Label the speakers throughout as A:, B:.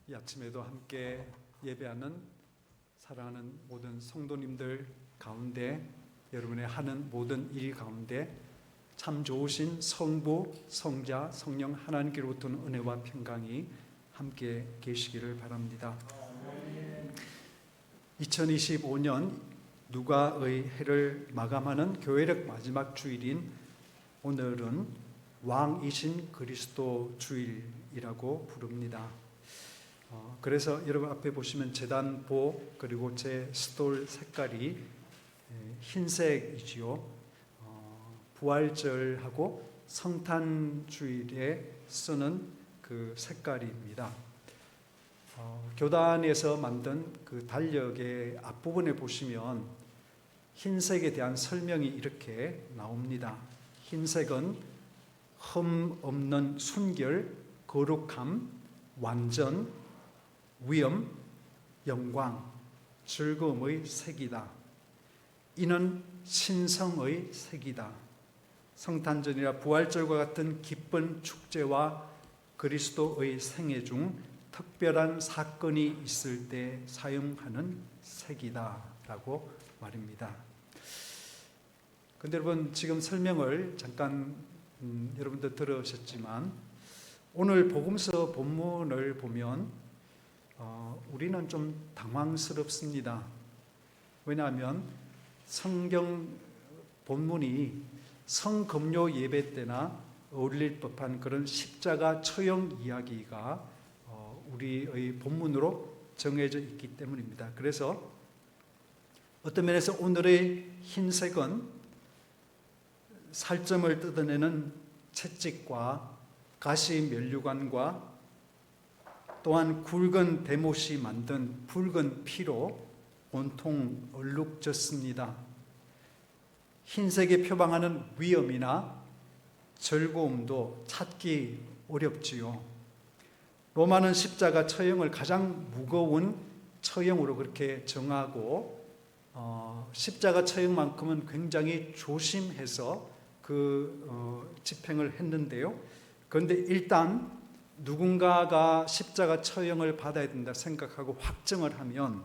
A: 이 아침에도 함께 예배하는 사랑하는 모든 성도님들 가운데, 여러분의 하는 모든 일 가운데 참 좋으신 성부, 성자, 성령 하나님께로부터 은혜와 평강이 함께 계시기를 바랍니다. 2025년 누가의 해를 마감하는 교회력 마지막 주일인 오늘은 왕이신 그리스도 주일이라고 부릅니다. 그래서 여러분 앞에 보시면 제단보 그리고 제 스톨 색깔이 흰색이지요. 부활절하고 성탄주일에 쓰는 그 색깔입니다. 교단에서 만든 그 달력의 앞부분에 보시면 흰색에 대한 설명이 이렇게 나옵니다. 흰색은 흠 없는 순결, 거룩함, 완전, 위엄, 영광, 즐거움의 색이다. 이는 신성의 색이다. 성탄절이나 부활절과 같은 기쁜 축제와 그리스도의 생애 중 특별한 사건이 있을 때 사용하는 색이다 라고 말입니다. 그런데 여러분, 지금 설명을 잠깐 여러분들 들으셨지만 오늘 복음서 본문을 보면 우리는 좀 당황스럽습니다. 왜냐하면 성경 본문이 성금요 예배 때나 어울릴 법한 그런 십자가 처형 이야기가 우리의 본문으로 정해져 있기 때문입니다. 그래서 어떤 면에서 오늘의 흰색은 살점을 뜯어내는 채찍과 가시 면류관과 또한 굵은 대못이 만든 붉은 피로 온통 얼룩졌습니다. 흰색이 표방하는 위엄이나 즐거움도 찾기 어렵지요. 로마는 십자가 처형을 가장 무거운 처형으로 그렇게 정하고 십자가 처형만큼은 굉장히 조심해서 집행을 했는데요. 그런데 일단 누군가가 십자가 처형을 받아야 된다 생각하고 확정을 하면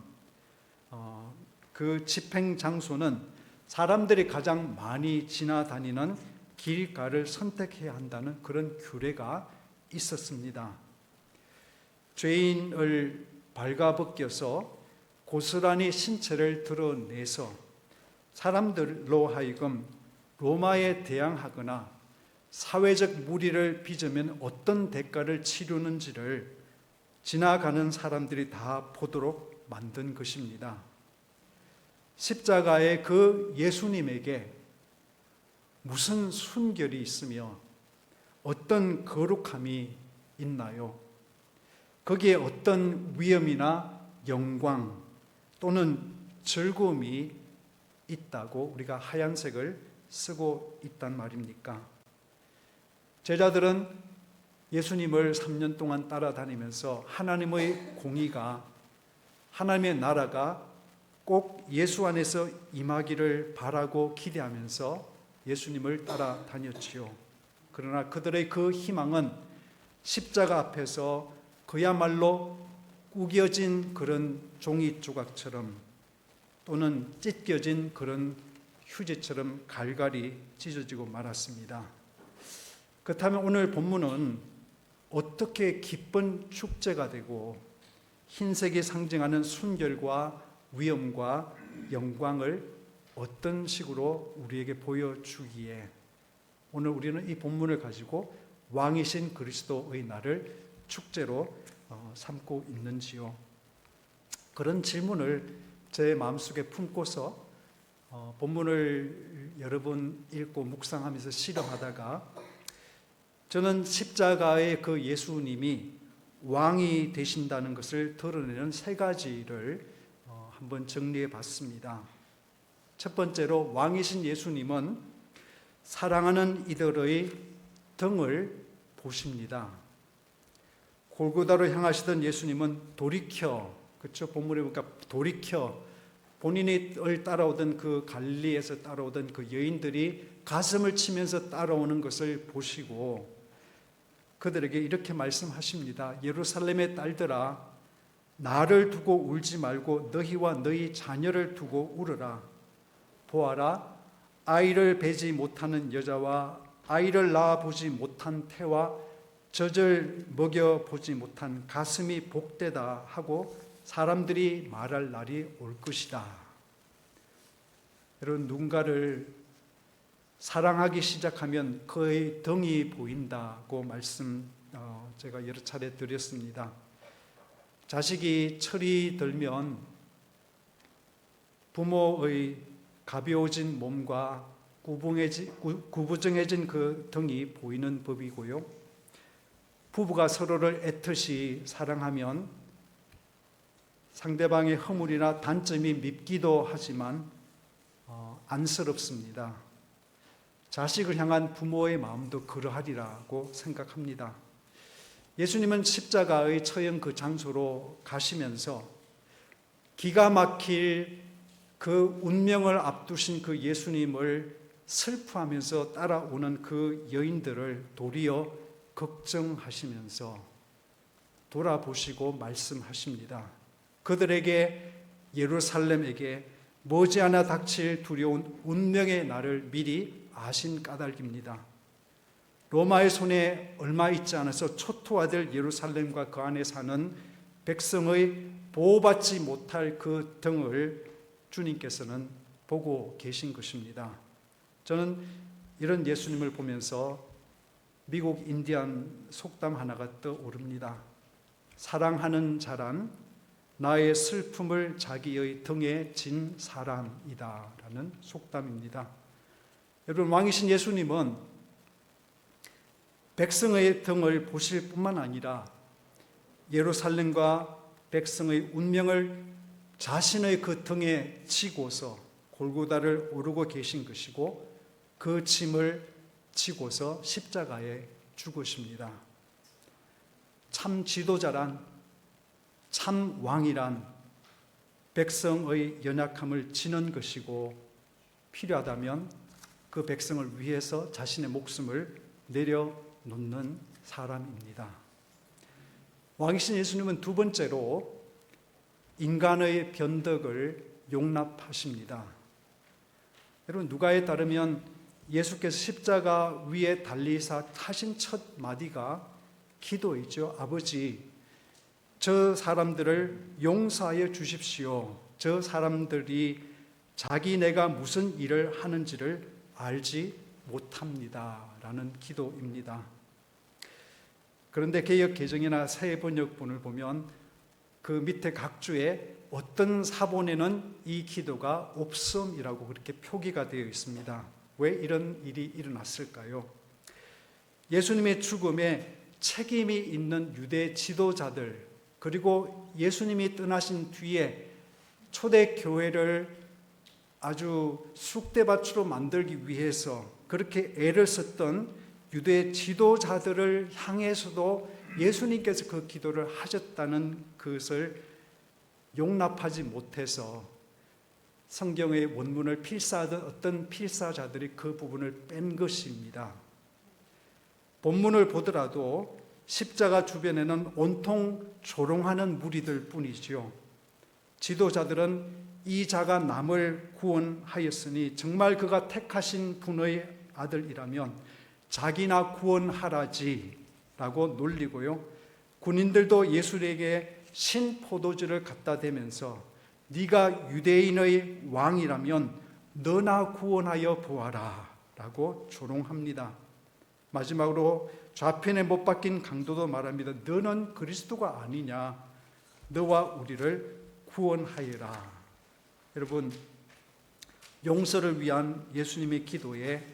A: 그 집행 장소는 사람들이 가장 많이 지나다니는 길가를 선택해야 한다는 그런 규례가 있었습니다. 죄인을 발가벗겨서 고스란히 신체를 드러내서 사람들로 하여금 로마에 대항하거나 사회적 무리를 빚으면 어떤 대가를 치르는지를 지나가는 사람들이 다 보도록 만든 것입니다. 십자가의 그 예수님에게 무슨 순결이 있으며 어떤 거룩함이 있나요? 거기에 어떤 위엄이나 영광 또는 즐거움이 있다고 우리가 하얀색을 쓰고 있단 말입니까? 제자들은 예수님을 3년 동안 따라다니면서 하나님의 공의가, 하나님의 나라가 꼭 예수 안에서 임하기를 바라고 기대하면서 예수님을 따라다녔지요. 그러나 그들의 그 희망은 십자가 앞에서 그야말로 구겨진 그런 종이 조각처럼 또는 찢겨진 그런 휴지처럼 갈갈이 찢어지고 말았습니다. 그렇다면 오늘 본문은 어떻게 기쁜 축제가 되고 흰색이 상징하는 순결과 위엄과 영광을 어떤 식으로 우리에게 보여주기에 오늘 우리는 이 본문을 가지고 왕이신 그리스도의 날을 축제로 삼고 있는지요? 그런 질문을 제 마음속에 품고서 본문을 여러 번 읽고 묵상하면서 실험하다가 저는 십자가의 그 예수님이 왕이 되신다는 것을 드러내는 세 가지를 한번 정리해 봤습니다. 첫 번째로 왕이신 예수님은 사랑하는 이들의 등을 보십니다. 골고다로 향하시던 예수님은 돌이켜, 그렇죠? 본문에 보니까 돌이켜 본인이 따라오던 그 갈릴리에서 따라오던 그 여인들이 가슴을 치면서 따라오는 것을 보시고 그들에게 이렇게 말씀하십니다. 예루살렘의 딸들아, 나를 두고 울지 말고 너희와 너희 자녀를 두고 울으라. 보아라, 아이를 베지 못하는 여자와 아이를 낳아보지 못한 태와 젖을 먹여보지 못한 가슴이 복되다 하고 사람들이 말할 날이 올 것이다. 여러분, 누군가를 사랑하기 시작하면 그의 덩이 보인다고 제가 여러 차례 드렸습니다. 자식이 철이 들면 부모의 가벼워진 몸과 구부정해진 그 등이 보이는 법이고요. 부부가 서로를 애틋이 사랑하면 상대방의 허물이나 단점이 밉기도 하지만 안쓰럽습니다. 자식을 향한 부모의 마음도 그러하리라고 생각합니다. 예수님은 십자가의 처형 그 장소로 가시면서 기가 막힐 그 운명을 앞두신 그 예수님을 슬퍼하면서 따라오는 그 여인들을 도리어 걱정하시면서 돌아보시고 말씀하십니다. 그들에게, 예루살렘에게 머지않아 닥칠 두려운 운명의 날을 미리 아신 까닭입니다. 로마의 손에 얼마 있지 않아서 초토화될 예루살렘과 그 안에 사는 백성의 보호받지 못할 그 등을 주님께서는 보고 계신 것입니다. 저는 이런 예수님을 보면서 미국 인디안 속담 하나가 떠오릅니다. 사랑하는 자란 나의 슬픔을 자기의 등에 진 사람이다 라는 속담입니다. 여러분, 왕이신 예수님은 백성의 등을 보실 뿐만 아니라 예루살렘과 백성의 운명을 자신의 그 등에 지고서 골고다를 오르고 계신 것이고 그 짐을 지고서 십자가에 죽으십니다. 참 지도자란, 참 왕이란 백성의 연약함을 지는 것이고 필요하다면 그 백성을 위해서 자신의 목숨을 내려놓는 사람입니다. 왕이신 예수님은 두 번째로 인간의 변덕을 용납하십니다. 여러분, 누가에 따르면 예수께서 십자가 위에 달리사 하신 첫 마디가 기도이죠. 아버지, 저 사람들을 용서하여 주십시오. 저 사람들이 자기네가 무슨 일을 하는지를 알지 못합니다 라는 기도입니다. 그런데 개역 개정이나 새 번역본을 보면 그 밑에 각 주에 어떤 사본에는 이 기도가 없음이라고 그렇게 표기가 되어 있습니다. 왜 이런 일이 일어났을까요? 예수님의 죽음에 책임이 있는 유대 지도자들, 그리고 예수님이 떠나신 뒤에 초대교회를 아주 쑥대밭으로 만들기 위해서 그렇게 애를 썼던 유대 지도자들을 향해서도 예수님께서 그 기도를 하셨다는 것을 용납하지 못해서 성경의 원문을 필사하던 어떤 필사자들이 그 부분을 뺀 것입니다. 본문을 보더라도 십자가 주변에는 온통 조롱하는 무리들 뿐이지요. 지도자들은 이 자가 남을 구원하였으니 정말 그가 택하신 분의 아들이라면 자기나 구원하라지 라고 놀리고요. 군인들도 예수에게 신포도주를 갖다 대면서 네가 유대인의 왕이라면 너나 구원하여 보아라 라고 조롱합니다. 마지막으로 좌편에 못 박힌 강도도 말합니다. 너는 그리스도가 아니냐, 너와 우리를 구원하여라. 여러분, 용서를 위한 예수님의 기도에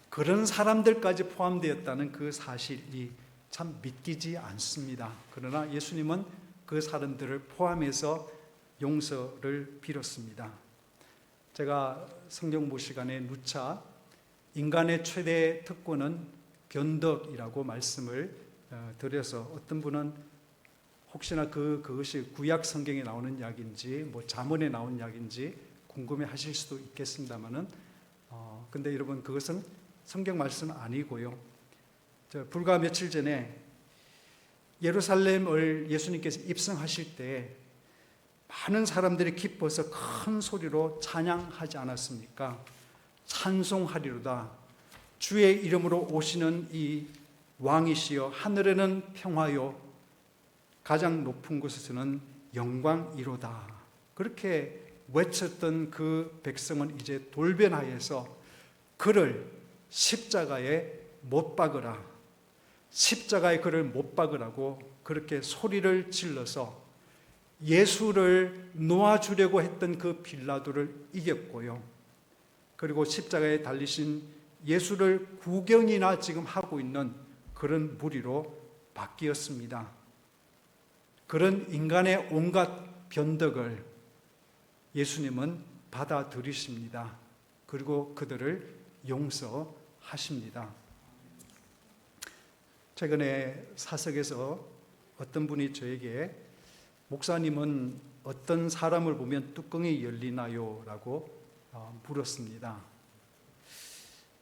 A: 그런 사람들까지 포함되었다는 그 사실이 참 믿기지 않습니다. 그러나 예수님은 그 사람들을 포함해서 용서를 빌었습니다. 제가 성경부 시간에 누차 인간의 최대 특권은 변덕이라고 말씀을 드려서 어떤 분은 혹시나 그것이 구약 성경에 나오는 이야기인지 잠언에 나온 이야기인지 궁금해 하실 수도 있겠습니다만은 근데 여러분, 그것은 성경 말씀은 아니고요. 불과 며칠 전에 예루살렘을 예수님께서 입성하실 때 많은 사람들이 기뻐서 큰 소리로 찬양하지 않았습니까? 찬송하리로다. 주의 이름으로 오시는 이 왕이시여, 하늘에는 평화요, 가장 높은 곳에서는 영광이로다. 그렇게 외쳤던 그 백성은 이제 돌변하여서 그를 십자가에 못 박으라, 십자가에 그를 못 박으라고 그렇게 소리를 질러서 예수를 놓아주려고 했던 그 빌라도를 이겼고요. 그리고 십자가에 달리신 예수를 구경이나 지금 하고 있는 그런 무리로 바뀌었습니다. 그런 인간의 온갖 변덕을 예수님은 받아들이십니다. 그리고 그들을 용서하십니다. 최근에 사석에서 어떤 분이 저에게 목사님은 어떤 사람을 보면 뚜껑이 열리나요? 라고 물었습니다.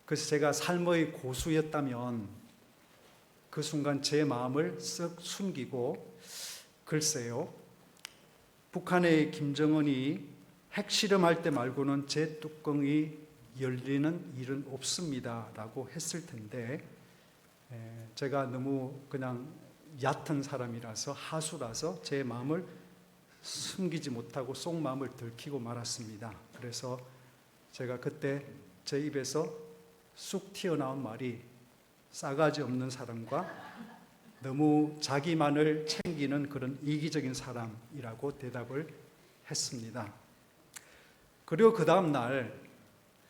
A: 그래서 제가 삶의 고수였다면 그 순간 제 마음을 쓱 숨기고, 글쎄요, 북한의 김정은이 핵실험할 때 말고는 제 뚜껑이 열리는 일은 없습니다 라고 했을 텐데, 제가 너무 그냥 얕은 사람이라서, 하수라서 제 마음을 숨기지 못하고 속마음을 들키고 말았습니다. 그래서 제가 그때 제 입에서 쑥 튀어나온 말이 싸가지 없는 사람과 너무 자기만을 챙기는 그런 이기적인 사람이라고 대답을 했습니다. 그리고 그 다음 날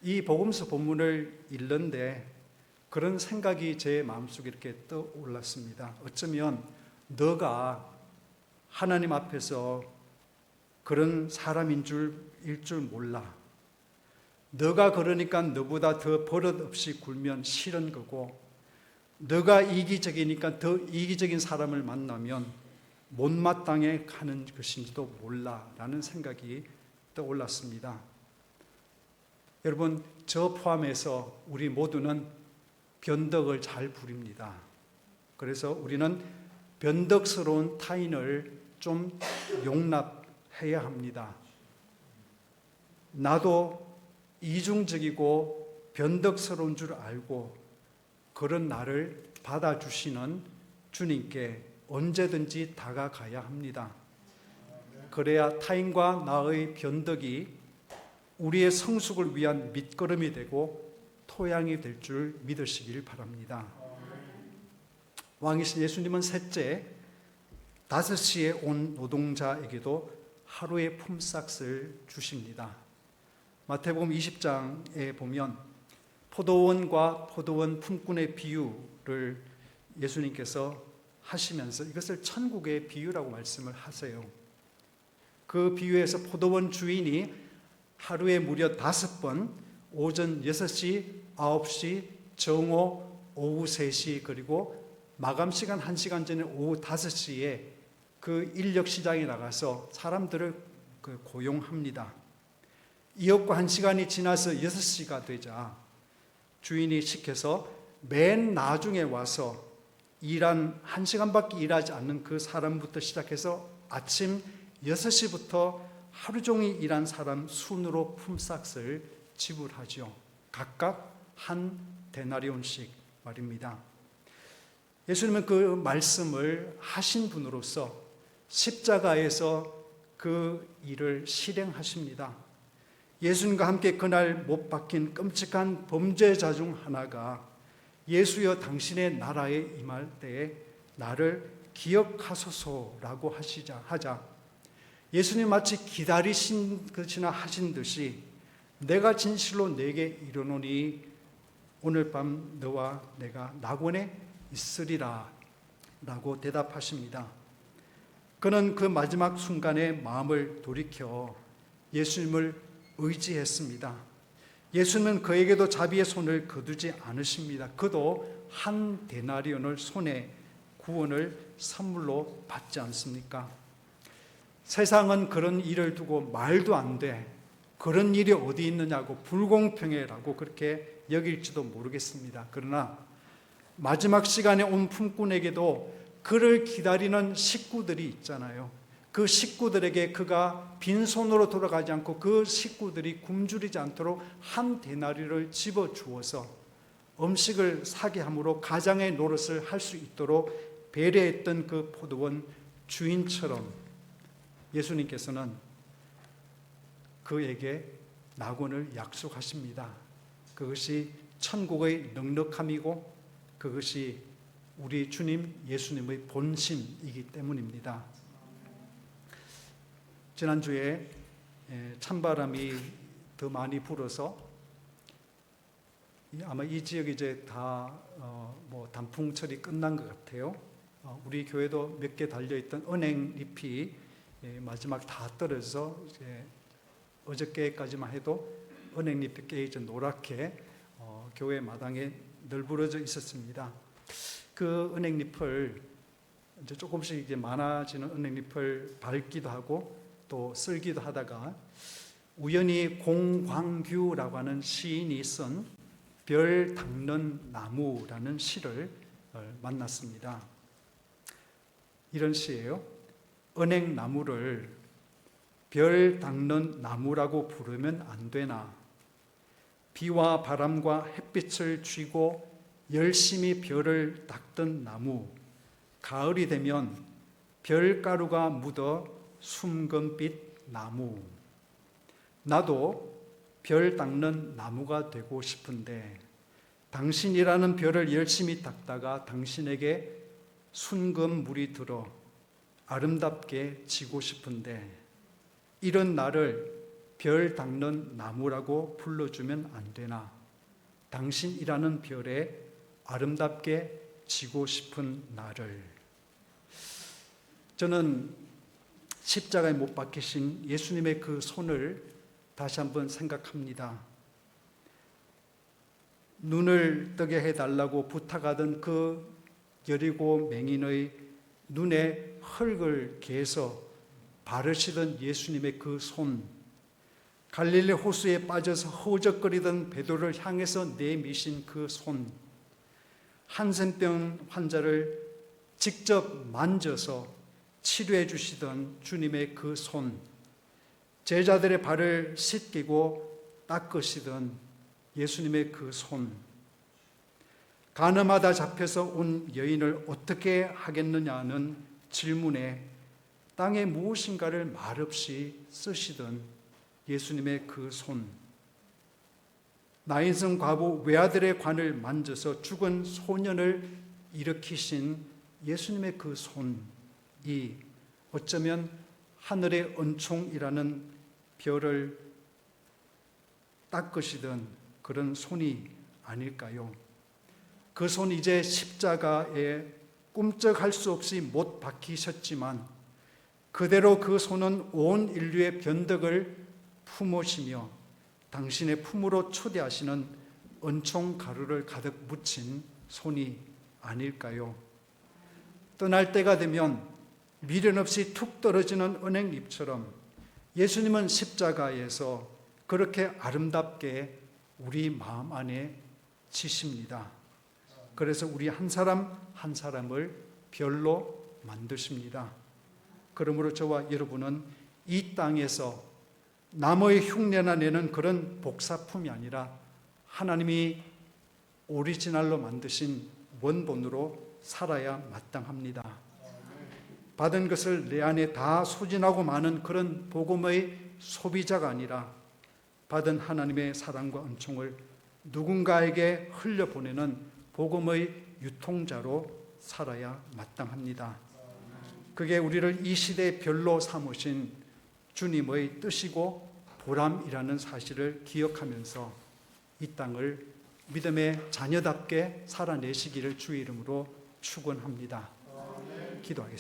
A: 이 복음서 본문을 읽는데 그런 생각이 제 마음속에 이렇게 떠올랐습니다. 어쩌면 너가 하나님 앞에서 그런 사람인 일줄 몰라. 너가 그러니까 너보다 더 버릇없이 굴면 싫은 거고, 너가 이기적이니까 더 이기적인 사람을 만나면 못마땅해 가는 것인지도 몰라 라는 생각이 떠올랐습니다. 여러분, 저 포함해서 우리 모두는 변덕을 잘 부립니다. 그래서 우리는 변덕스러운 타인을 좀 용납해야 합니다. 나도 이중적이고 변덕스러운 줄 알고 그런 나를 받아주시는 주님께 언제든지 다가가야 합니다. 그래야 타인과 나의 변덕이 우리의 성숙을 위한 밑거름이 되고 토양이 될 줄 믿으시길 바랍니다. 왕이신 예수님은 셋째, 5시에 온 노동자에게도 하루의 품삯을 주십니다. 마태복음 20장에 보면 포도원과 포도원 품꾼의 비유를 예수님께서 하시면서 이것을 천국의 비유라고 말씀을 하세요. 그 비유에서 포도원 주인이 하루에 무려 5번, 오전 6시, 9시, 정오, 오후 3시, 그리고 마감 시간 1시간 전에 오후 5시에 그 인력 시장에 나가서 사람들을 고용합니다. 이었고 1시간이 지나서 6시가 되자 주인이 시켜서 맨 나중에 와서 일한 1시간밖에 일하지 않는 그 사람부터 시작해서 아침 6시부터 하루 종일 일한 사람 순으로 품삯을 지불하죠. 각각 한 데나리온씩 말입니다. 예수님은 그 말씀을 하신 분으로서 십자가에서 그 일을 실행하십니다. 예수님과 함께 그날 못 박힌 끔찍한 범죄자 중 하나가 예수여 당신의 나라에 임할 때에 나를 기억하소서라고 하자 예수님 마치 기다리신 것이나 하신 듯이 내가 진실로 내게 이르노니 오늘 밤 너와 내가 낙원에 있으리라 라고 대답하십니다. 그는 그 마지막 순간에 마음을 돌이켜 예수님을 의지했습니다. 예수님은 그에게도 자비의 손을 거두지 않으십니다. 그도 한 데나리온을 손에 구원을 선물로 받지 않습니까? 세상은 그런 일을 두고 말도 안 돼, 그런 일이 어디 있느냐고 불공평해라고 그렇게 여길지도 모르겠습니다. 그러나 마지막 시간에 온 품꾼에게도 그를 기다리는 식구들이 있잖아요. 그 식구들에게 그가 빈손으로 돌아가지 않고 그 식구들이 굶주리지 않도록 한 데나리를 집어주어서 음식을 사게 함으로 가장의 노릇을 할 수 있도록 배려했던 그 포도원 주인처럼 예수님께서는 그에게 낙원을 약속하십니다. 그것이 천국의 넉넉함이고 그것이 우리 주님 예수님의 본심이기 때문입니다. 지난주에 찬바람이 더 많이 불어서 아마 이 지역이 이제 다 단풍철이 끝난 것 같아요. 우리 교회도 몇 개 달려있던 은행잎이 마지막 다 떨어져서 어저께까지만 해도 은행잎이 깨져 노랗게 교회 마당에 널브러져 있었습니다. 그 은행잎을 이제 조금씩 이제 많아지는 은행잎을 밟기도 하고 또 쓸기도 하다가 우연히 공광규라고 하는 시인이 쓴 별 닦는 나무라는 시를 만났습니다. 이런 시예요. 은행나무를 별 닦는 나무라고 부르면 안 되나? 비와 바람과 햇빛을 쥐고 열심히 별을 닦던 나무, 가을이 되면 별가루가 묻어 숨금빛 나무. 나도 별 닦는 나무가 되고 싶은데 당신이라는 별을 열심히 닦다가 당신에게 순금물이 들어 아름답게 지고 싶은데 이런 나를 별 닦는 나무라고 불러주면 안 되나? 당신이라는 별에 아름답게 지고 싶은 나를. 저는 십자가에 못 박히신 예수님의 그 손을 다시 한번 생각합니다. 눈을 뜨게 해달라고 부탁하던 그 여리고 맹인의 눈에 흙을 개서 바르시던 예수님의 그 손, 갈릴리 호수에 빠져서 허우적거리던 베드로를 향해서 내미신 그 손, 한센병 환자를 직접 만져서 치료해 주시던 주님의 그 손, 제자들의 발을 씻기고 닦으시던 예수님의 그 손, 간음하다 잡혀서 온 여인을 어떻게 하겠느냐는 질문에 땅에 무엇인가를 말없이 쓰시던 예수님의 그 손, 나인성 과부 외아들의 관을 만져서 죽은 소년을 일으키신 예수님의 그 손이 어쩌면 하늘의 은총이라는 별을 닦으시던 그런 손이 아닐까요? 그 손 이제 십자가에 꿈쩍할 수 없이 못 박히셨지만 그대로 그 손은 온 인류의 변덕을 품으시며 당신의 품으로 초대하시는 은총 가루를 가득 묻힌 손이 아닐까요? 떠날 때가 되면 미련 없이 툭 떨어지는 은행잎처럼 예수님은 십자가에서 그렇게 아름답게 우리 마음 안에 지십니다. 그래서 우리 한 사람 한 사람을 별로 만드십니다. 그러므로 저와 여러분은 이 땅에서 남의 흉내나 내는 그런 복사품이 아니라 하나님이 오리지널로 만드신 원본으로 살아야 마땅합니다. 받은 것을 내 안에 다 소진하고 마는 그런 복음의 소비자가 아니라 받은 하나님의 사랑과 은총을 누군가에게 흘려보내는 복음의 유통자로 살아야 마땅합니다. 그게 우리를 이 시대의 별로 삼으신 주님의 뜻이고 보람이라는 사실을 기억하면서 이 땅을 믿음의 자녀답게 살아내시기를 주의 이름으로 축원합니다. 기도하겠습니다.